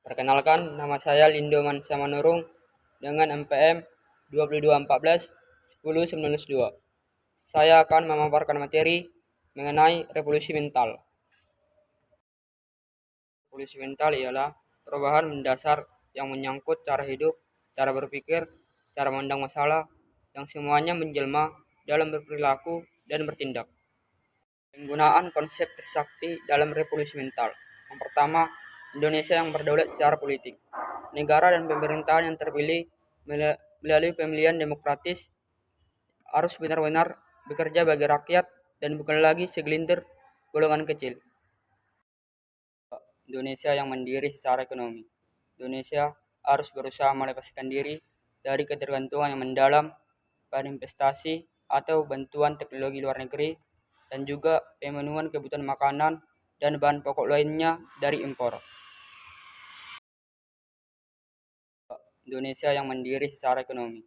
Perkenalkan, nama saya Lindo Mansa Manurung dengan MPM 2214 10 Saya akan memaparkan materi mengenai revolusi mental. Revolusi mental ialah perubahan mendasar yang menyangkut cara hidup, cara berpikir, cara memandang masalah, yang semuanya menjelma dalam berperilaku dan bertindak. Penggunaan konsep Trisakti dalam revolusi mental. Yang pertama, Indonesia yang berdaulat secara politik. Negara dan pemerintahan yang terpilih melalui pemilihan demokratis harus benar-benar bekerja bagi rakyat dan bukan lagi segelintir golongan kecil. Indonesia yang mandiri secara ekonomi. Indonesia harus berusaha melepaskan diri dari ketergantungan yang mendalam pada investasi atau bantuan teknologi luar negeri dan juga pemenuhan kebutuhan makanan dan bahan pokok lainnya dari impor. Indonesia yang mandiri secara ekonomi.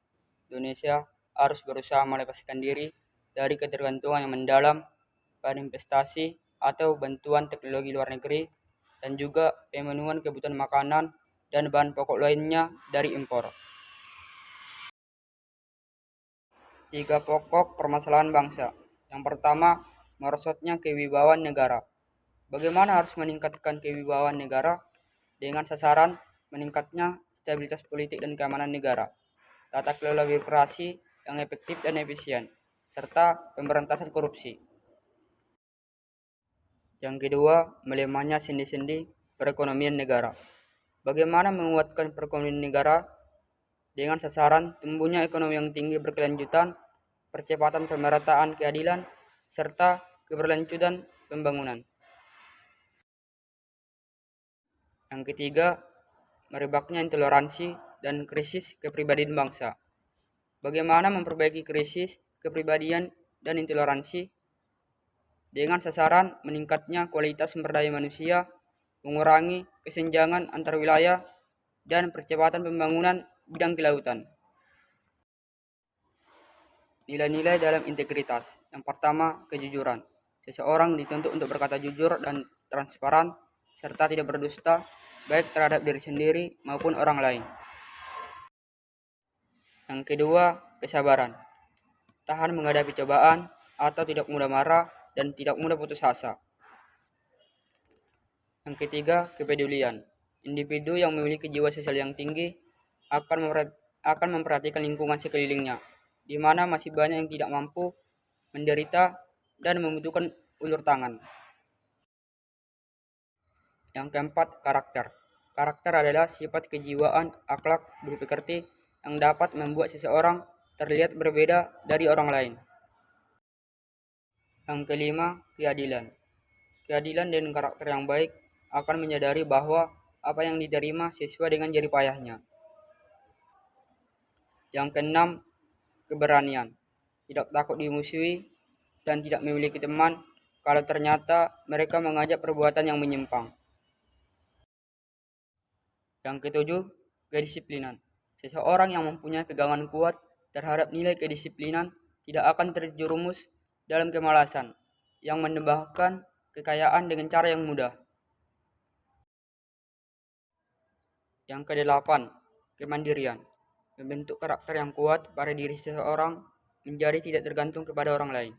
Indonesia harus berusaha melepaskan diri dari ketergantungan yang mendalam pada investasi atau bantuan teknologi luar negeri dan juga pemenuhan kebutuhan makanan dan bahan pokok lainnya dari impor. 3 pokok permasalahan bangsa. Yang pertama, merosotnya kewibawaan negara. Bagaimana harus meningkatkan kewibawaan negara dengan sasaran meningkatnya stabilitas politik dan keamanan negara, tata kelola birokrasi yang efektif dan efisien, serta pemberantasan korupsi. Yang kedua, melemahnya sendi-sendi perekonomian negara. Bagaimana menguatkan perekonomian negara dengan sasaran tumbuhnya ekonomi yang tinggi berkelanjutan, percepatan pemerataan keadilan, serta keberlanjutan pembangunan. Yang ketiga, merebaknya intoleransi dan krisis kepribadian bangsa. Bagaimana memperbaiki krisis kepribadian dan intoleransi dengan sasaran meningkatnya kualitas sumber daya manusia, mengurangi kesenjangan antar wilayah, dan percepatan pembangunan bidang kelautan. Nilai-nilai dalam integritas. Yang pertama, kejujuran. Seseorang dituntut untuk berkata jujur dan transparan, serta tidak berdusta, baik terhadap diri sendiri maupun orang lain. Yang kedua, kesabaran. Tahan menghadapi cobaan atau tidak mudah marah dan tidak mudah putus asa. Yang ketiga, kepedulian. Individu yang memiliki jiwa sosial yang tinggi akan memperhatikan lingkungan sekelilingnya, di mana masih banyak yang tidak mampu, menderita, dan membutuhkan ulur tangan. Yang keempat, karakter. Karakter adalah sifat kejiwaan, akhlak, budi pekerti yang dapat membuat seseorang terlihat berbeda dari orang lain. Yang kelima, keadilan. Keadilan dan karakter yang baik akan menyadari bahwa apa yang diterima sesuai dengan jerih payahnya. Yang keenam, keberanian. Tidak takut dimusuhi dan tidak memiliki teman kalau ternyata mereka mengajak perbuatan yang menyimpang. Yang ketujuh, kedisiplinan. Seseorang yang mempunyai pegangan kuat terhadap nilai kedisiplinan tidak akan terjerumus dalam kemalasan yang menambahkan kekayaan dengan cara yang mudah. Yang kedelapan, kemandirian. Membentuk karakter yang kuat pada diri seseorang menjadi tidak tergantung kepada orang lain.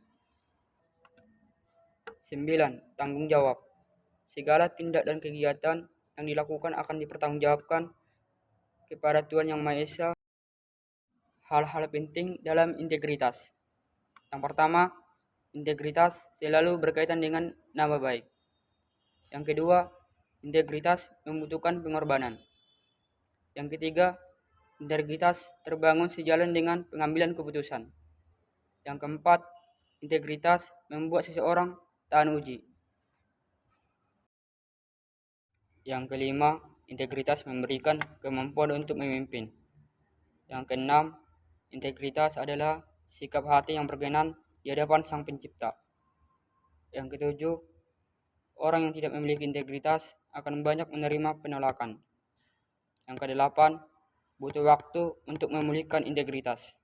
9. Tanggung jawab. Segala tindak dan kegiatan yang dilakukan akan dipertanggungjawabkan kepada Tuhan Yang Maha Esa. Hal-hal penting dalam integritas. Yang pertama, integritas selalu berkaitan dengan nama baik. Yang kedua, integritas membutuhkan pengorbanan. Yang ketiga, integritas terbangun sejalan dengan pengambilan keputusan. Yang keempat, integritas membuat seseorang tahan uji. Yang kelima, integritas memberikan kemampuan untuk memimpin. Yang keenam, integritas adalah sikap hati yang berkenan di hadapan Sang Pencipta. Yang ketujuh, orang yang tidak memiliki integritas akan banyak menerima penolakan. Yang kedelapan, butuh waktu untuk memulihkan integritas.